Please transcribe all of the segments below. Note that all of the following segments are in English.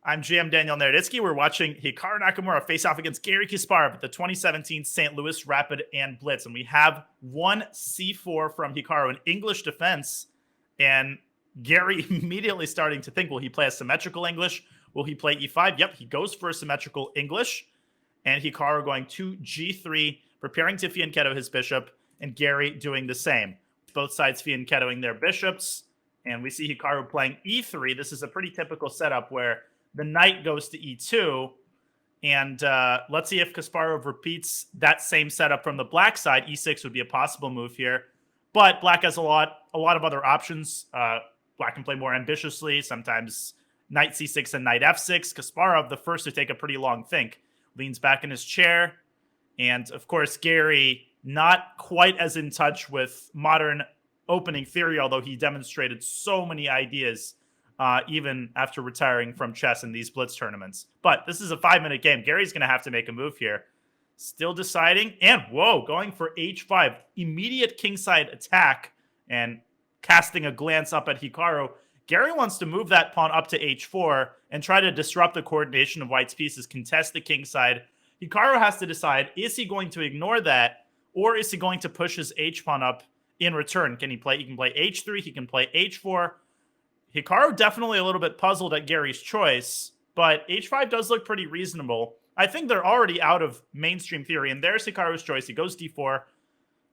I'm GM Daniel Naroditsky. We're watching Hikaru Nakamura face off against Garry Kasparov at the 2017 St. Louis Rapid and Blitz. And we have one C4 from Hikaru, an English defense. And Garry immediately starting to think, will he play a symmetrical English? Will he play E5? Yep, he goes for a symmetrical English. And Hikaru going to G3, preparing to fianchetto his bishop, and Garry doing the same. Both sides fianchettoing their bishops. And we see Hikaru playing E3. This is a pretty typical setup where the knight goes to E2. And let's see if Kasparov repeats that same setup from the black side. E6 would be a possible move here. But black has a lot of other options. Black can play more ambitiously. Sometimes knight C6 and knight F6. Kasparov, the first to take a pretty long think, leans back in his chair. And, of course, Garry not quite as in touch with modern opening theory, although he demonstrated so many ideas even after retiring from chess in these Blitz tournaments. But this is a 5-minute game. Gary's going to have to make a move here. Still deciding. And, whoa, going for H5. Immediate kingside attack and casting a glance up at Hikaru. Garry wants to move that pawn up to H4 and try to disrupt the coordination of white's pieces, contest the kingside. Hikaru has to decide, is he going to ignore that, or is he going to push his H-pawn up in return? He can play H3, he can play H4. Hikaru definitely a little bit puzzled at Gary's choice, but H5 does look pretty reasonable. I think they're already out of mainstream theory, and there's Hikaru's choice. He goes D4.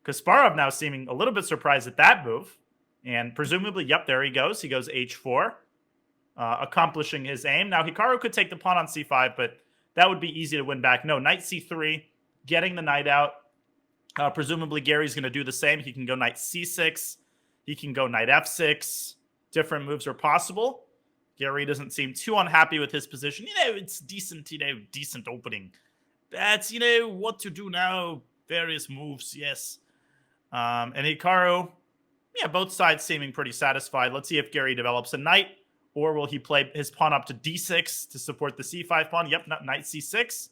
Kasparov now seeming a little bit surprised at that move, and presumably, yep, there he goes. He goes H4, accomplishing his aim. Now, Hikaru could take the pawn on C5, but that would be easy to win back. No, knight C3, getting the knight out. Presumably, Gary's going to do the same. He can go knight C6. He can go knight F6. Different moves are possible. Garry doesn't seem too unhappy with his position. It's decent, decent opening. That's, what to do now. Various moves, yes. And Hikaru, yeah, both sides seeming pretty satisfied. Let's see if Garry develops a knight, or will he play his pawn up to D6 to support the C5 pawn? Yep, knight C6.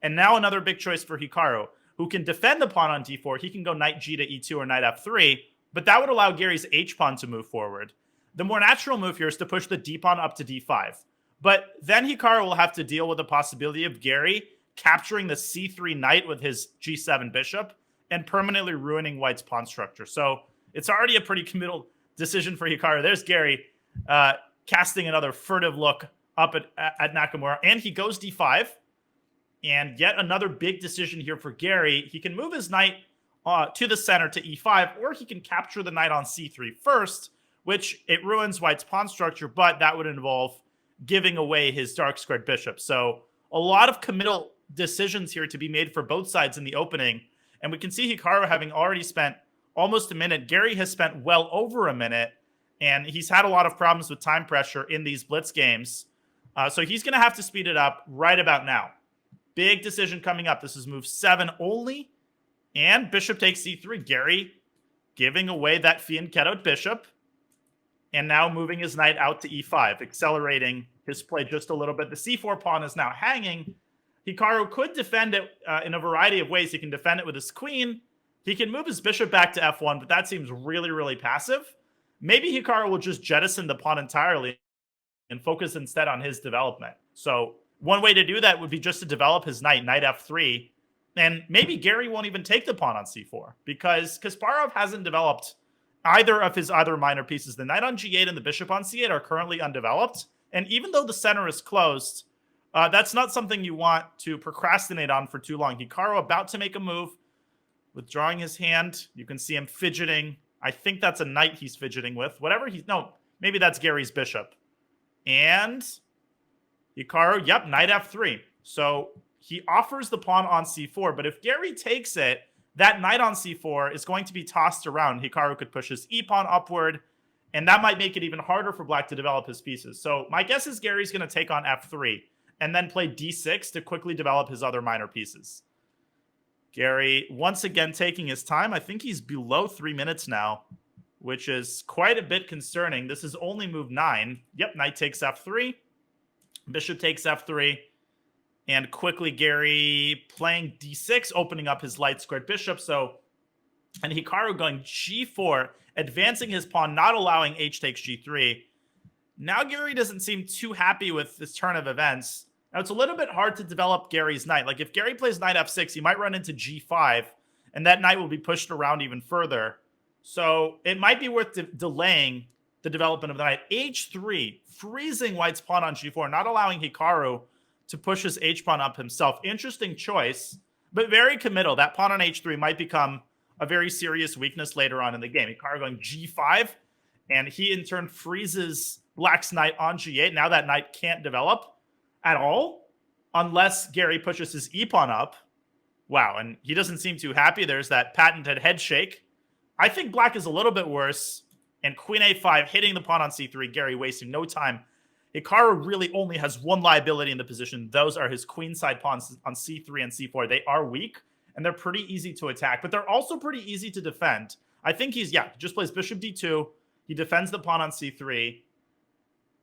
And now another big choice for Hikaru, who can defend the pawn on D4. He can go knight G to E2 or knight F3, but that would allow Gary's H-pawn to move forward. The more natural move here is to push the D-pawn up to D5. But then Hikaru will have to deal with the possibility of Garry capturing the C3 knight with his G7 bishop and permanently ruining white's pawn structure. So it's already a pretty committal decision for Hikaru. There's Garry casting another furtive look up at Nakamura, and he goes D5. And yet another big decision here for Garry. He can move his knight to the center to E5, or he can capture the knight on C3 first, which it ruins white's pawn structure, but that would involve giving away his dark squared bishop. So a lot of committal decisions here to be made for both sides in the opening. And we can see Hikaru having already spent almost a minute. Garry has spent well over a minute, and he's had a lot of problems with time pressure in these Blitz games. So he's going to have to speed it up right about now. Big decision coming up. This is move 7 only, and bishop takes C3. Garry giving away that fianchettoed bishop, and now moving his knight out to E5, accelerating his play just a little bit. The C4 pawn is now hanging. Hikaru could defend it in a variety of ways. He can defend it with his queen. He can move his bishop back to F1, but that seems really, really passive. Maybe Hikaru will just jettison the pawn entirely and focus instead on his development. So one way to do that would be just to develop his knight F3, and maybe Garry won't even take the pawn on C4 because Kasparov hasn't developed either of his other minor pieces. The knight on G8 and the bishop on C8 are currently undeveloped, and even though the center is closed, that's not something you want to procrastinate on for too long. Hikaru about to make a move, withdrawing his hand. You can see him fidgeting. I think that's a knight he's fidgeting with. Maybe that's Gary's bishop. And Hikaru, yep, knight F3. So he offers the pawn on C4, but if Garry takes it, that knight on C4 is going to be tossed around. Hikaru could push his E-pawn upward, and that might make it even harder for black to develop his pieces. So my guess is Gary's going to take on F3 and then play D6 to quickly develop his other minor pieces. Garry once again taking his time. I think he's below 3 minutes now, which is quite a bit concerning. This is only move 9. Yep, knight takes F3. Bishop takes F3. And quickly Garry playing D6, opening up his light squared bishop. And Hikaru going G4, advancing his pawn, not allowing H takes G3. Now Garry doesn't seem too happy with this turn of events. Now it's a little bit hard to develop Garry's knight. Like if Garry plays knight f6, he might run into g5, and that knight will be pushed around even further. So it might be worth delaying the development of the knight. h3, freezing white's pawn on g4, not allowing Hikaru to push his h-pawn up himself. Interesting choice, but very committal. That pawn on h3 might become a very serious weakness later on in the game. Hikaru going g5, and he in turn freezes black's knight on g8. Now that knight can't develop at all unless Garry pushes his e-pawn up. Wow, and he doesn't seem too happy. There's that patented head shake. I think black is a little bit worse, and queen a5 hitting the pawn on c3. Garry wasting no time. Hikaru really only has one liability in the position. Those are his queenside pawns on c3 and c4. They are weak, and they're pretty easy to attack, but they're also pretty easy to defend. I think he's, just plays bishop d2. He defends the pawn on c3.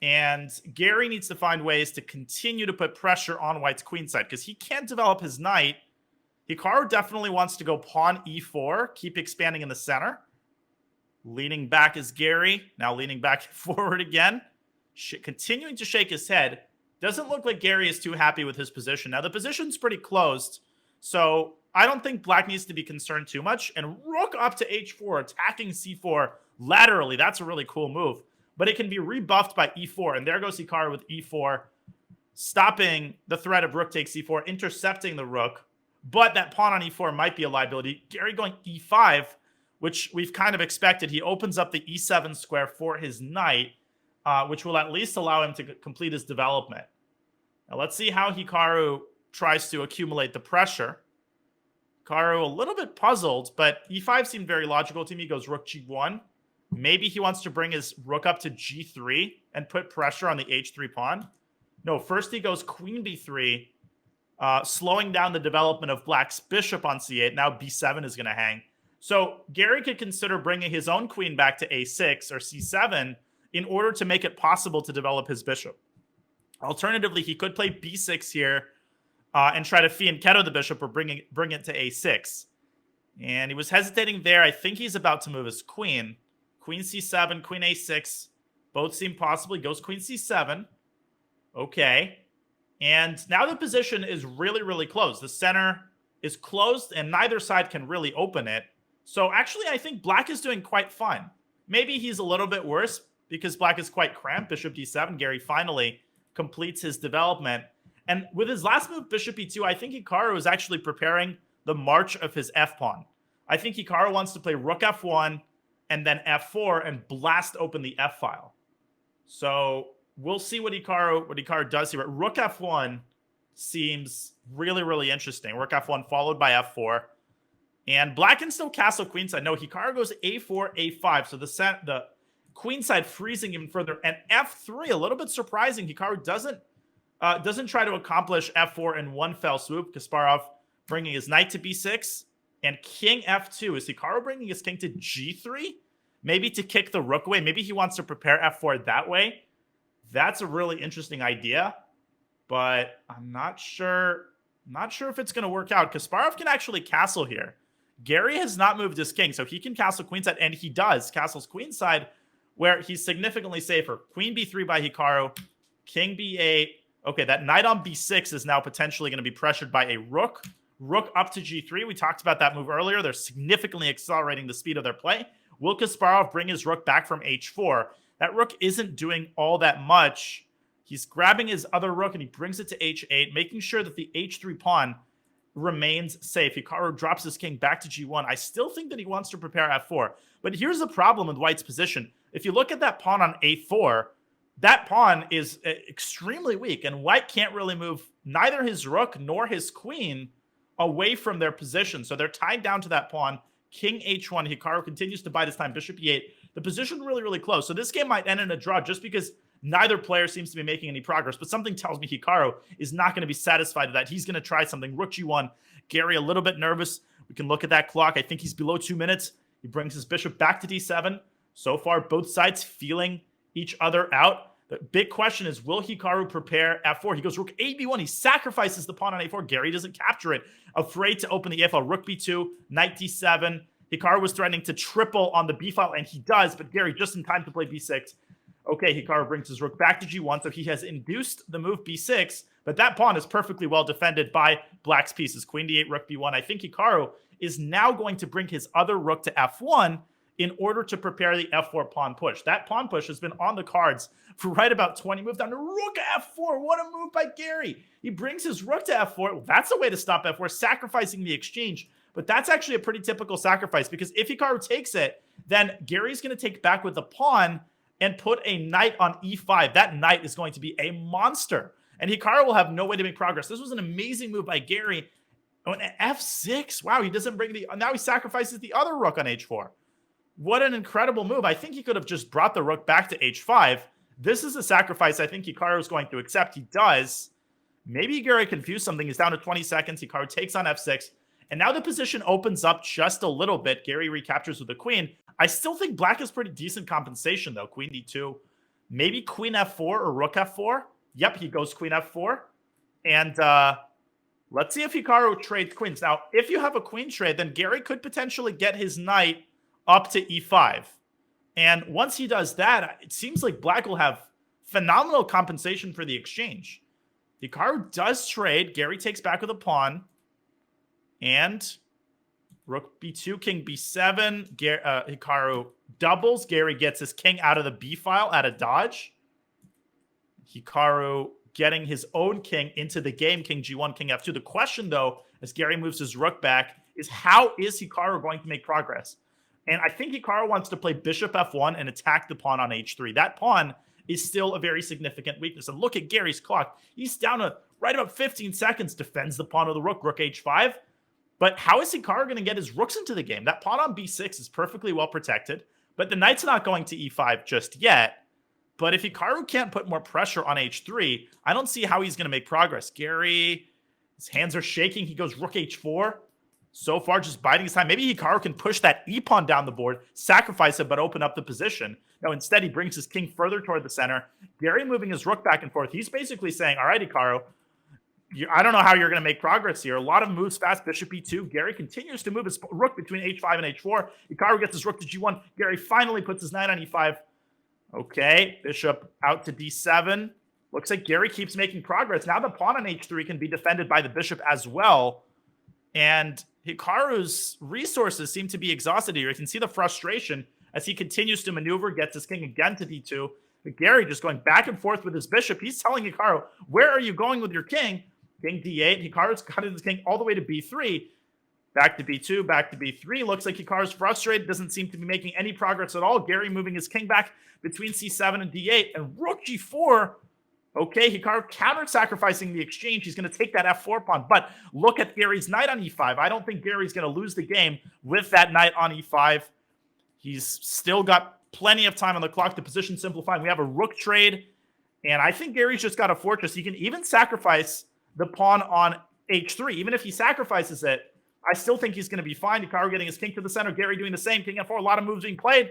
And Garry needs to find ways to continue to put pressure on white's queenside because he can't develop his knight. Hikaru definitely wants to go pawn e4, keep expanding in the center. Leaning back is Garry. Now leaning back forward again. Continuing to shake his head. Doesn't look like Garry is too happy with his position. Now the position's pretty closed, so I don't think black needs to be concerned too much. And rook up to h4, attacking c4 laterally. That's a really cool move. But it can be rebuffed by e4. And there goes Hikaru with e4, stopping the threat of rook takes e4, intercepting the rook. But that pawn on e4 might be a liability. Garry going e5, which we've kind of expected. He opens up the e7 square for his knight, which will at least allow him to complete his development. Now let's see how Hikaru tries to accumulate the pressure. Hikaru a little bit puzzled, but e5 seemed very logical to me. He goes rook g1. Maybe he wants to bring his rook up to g3 and put pressure on the h3 pawn. No, first he goes queen b3, slowing down the development of black's bishop on c8. Now b7 is going to hang. So Garry could consider bringing his own queen back to a6 or c7 in order to make it possible to develop his bishop. Alternatively, he could play b6 here and try to fianchetto the bishop or bring it to a6. And he was hesitating there. I think he's about to move his queen. Queen c7, queen a6, both seem possible. He goes queen c7. Okay. And now the position is really, really close. The center is closed, and neither side can really open it. So actually, I think black is doing quite fine. Maybe he's a little bit worse because black is quite cramped. Bishop d7. Garry finally completes his development. And with his last move, bishop e2, I think Hikaru is actually preparing the march of his f-pawn. I think Hikaru wants to play rook f1, and then f4 and blast open the f-file. So we'll see what Hikaru does here. Rook f1 seems really, really interesting. Rook f1 followed by f4. And black can still castle queenside. No, Hikaru goes a4, a5. So the queenside freezing even further. And f3, a little bit surprising. Hikaru doesn't try to accomplish f4 in one fell swoop. Kasparov bringing his knight to b6. And king f2. Is Hikaru bringing his king to g3? Maybe to kick the rook away. Maybe he wants to prepare f4 that way. That's a really interesting idea. But I'm not sure if it's going to work out. Kasparov can actually castle here. Garry has not moved his king, so he can castle queenside. And he does. Castles queenside, where he's significantly safer. Queen b3 by Hikaru. King b8. Okay, that knight on b6 is now potentially going to be pressured by a rook. Rook up to g3. We talked about that move earlier. They're significantly accelerating the speed of their play. Will Kasparov bring his rook back from h4? That rook isn't doing all that much. He's grabbing his other rook and he brings it to h8, making sure that the h3 pawn remains safe. Hikaru drops his king back to g1. I still think that he wants to prepare f4. But here's the problem with white's position. If you look at that pawn on a4, that pawn is extremely weak, and white can't really move neither his rook nor his queen away from their position. So they're tied down to that pawn. King h1. Hikaru continues to bide his time. Bishop e8. The position really, really close. So this game might end in a draw just because neither player seems to be making any progress. But something tells me Hikaru is not going to be satisfied with that. He's going to try something. Rook g1. Garry a little bit nervous. We can look at that clock. I think he's below 2 minutes. He brings his bishop back to d7. So far, both sides feeling each other out. The big question is, will Hikaru prepare f4? He goes rook ab1. He sacrifices the pawn on a4. Garry doesn't capture it. Afraid to open the a-file. Rook b2, knight d7. Hikaru was threatening to triple on the b-file, and he does, but Garry just in time to play b6. Okay, Hikaru brings his rook back to g1, so he has induced the move b6, but that pawn is perfectly well defended by black's pieces. Queen d8, rook b1. I think Hikaru is now going to bring his other rook to f1 in order to prepare the f4 pawn push. That pawn push has been on the cards for right about 20 moves down to rook f4. What a move by Garry. He brings his rook to f4. Well, that's a way to stop f4, sacrificing the exchange. But that's actually a pretty typical sacrifice, because if Hikaru takes it, then Gary's going to take back with the pawn and put a knight on e5. That knight is going to be a monster, and Hikaru will have no way to make progress. This was an amazing move by Garry. Oh, and f6. Wow, he doesn't bring the... Now he sacrifices the other rook on h4. What an incredible move. I think he could have just brought the rook back to h5. This is a sacrifice I think Hikaru is going to accept. He does. Maybe Garry confused something. He's down to 20 seconds. Hikaru takes on f6. And now the position opens up just a little bit. Garry recaptures with the queen. I still think black is pretty decent compensation, though. Queen d2. Maybe queen f4 or rook f4. Yep, he goes queen f4. And let's see if Hikaru trades queens. Now, if you have a queen trade, then Garry could potentially get his knight up to e5. And once he does that, it seems like black will have phenomenal compensation for the exchange. Hikaru does trade. Garry takes back with a pawn. And rook b2, king b7. Hikaru doubles. Garry gets his king out of the b file at a dodge. Hikaru getting his own king into the game. King g1, king f2. The question, though, as Garry moves his rook back, is how is Hikaru going to make progress? And I think Hikaru wants to play bishop f1 and attack the pawn on h3. That pawn is still a very significant weakness. And look at Gary's clock. He's down to right about 15 seconds. Defends the pawn of the rook. Rook h5. But how is Hikaru going to get his rooks into the game? That pawn on b6 is perfectly well protected, but the knight's not going to e5 just yet. But if Hikaru can't put more pressure on h3, I don't see how he's going to make progress. Garry, his hands are shaking. He goes rook h4. So far, just biding his time. Maybe Hikaru can push that e-pawn down the board, sacrifice it, but open up the position. No, instead, he brings his king further toward the center. Garry moving his rook back and forth. He's basically saying, all right, Hikaru, I don't know how you're going to make progress here. A lot of moves fast. Bishop e2. Garry continues to move his rook between h5 and h4. Hikaru gets his rook to g1. Garry finally puts his knight on e5. Okay, bishop out to d7. Looks like Garry keeps making progress. Now the pawn on h3 can be defended by the bishop as well. And Hikaru's resources seem to be exhausted here. You can see the frustration as he continues to maneuver, gets his king again to d2. But Garry just going back and forth with his bishop. He's telling Hikaru, where are you going with your king? King d8. Hikaru's got his king all the way to b3. Back to b2, back to b3. Looks like Hikaru's frustrated. Doesn't seem to be making any progress at all. Garry moving his king back between c7 and d8. And rook g4. Okay, Hikaru counter-sacrificing the exchange. He's going to take that f4 pawn. But look at Gary's knight on e5. I don't think Gary's going to lose the game with that knight on e5. He's still got plenty of time on the clock. The position simplifying. We have a rook trade. And I think Gary's just got a fortress. He can even sacrifice the pawn on h3. Even if he sacrifices it, I still think he's going to be fine. Hikaru getting his king to the center. Garry doing the same. King f4. A lot of moves being played.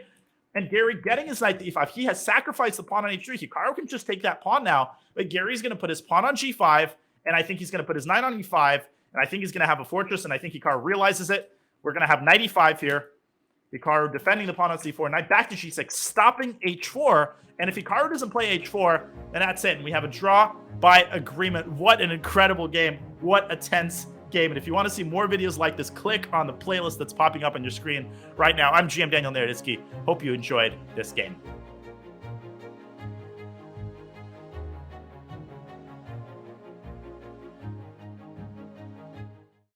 And Garry getting his knight to e5. He has sacrificed the pawn on h3. Hikaru can just take that pawn now. But Gary's going to put his pawn on g5. And I think he's going to put his knight on e5. And I think he's going to have a fortress. And I think Hikaru realizes it. We're going to have knight e5 here. Hikaru defending the pawn on c4. Knight back to g6. Stopping h4. And if Hikaru doesn't play h4, then that's it. And we have a draw by agreement. What an incredible game. What a tense game. And if you want to see more videos like this, click on the playlist that's popping up on your screen right now. I'm GM Daniel Naroditsky. Hope you enjoyed this game.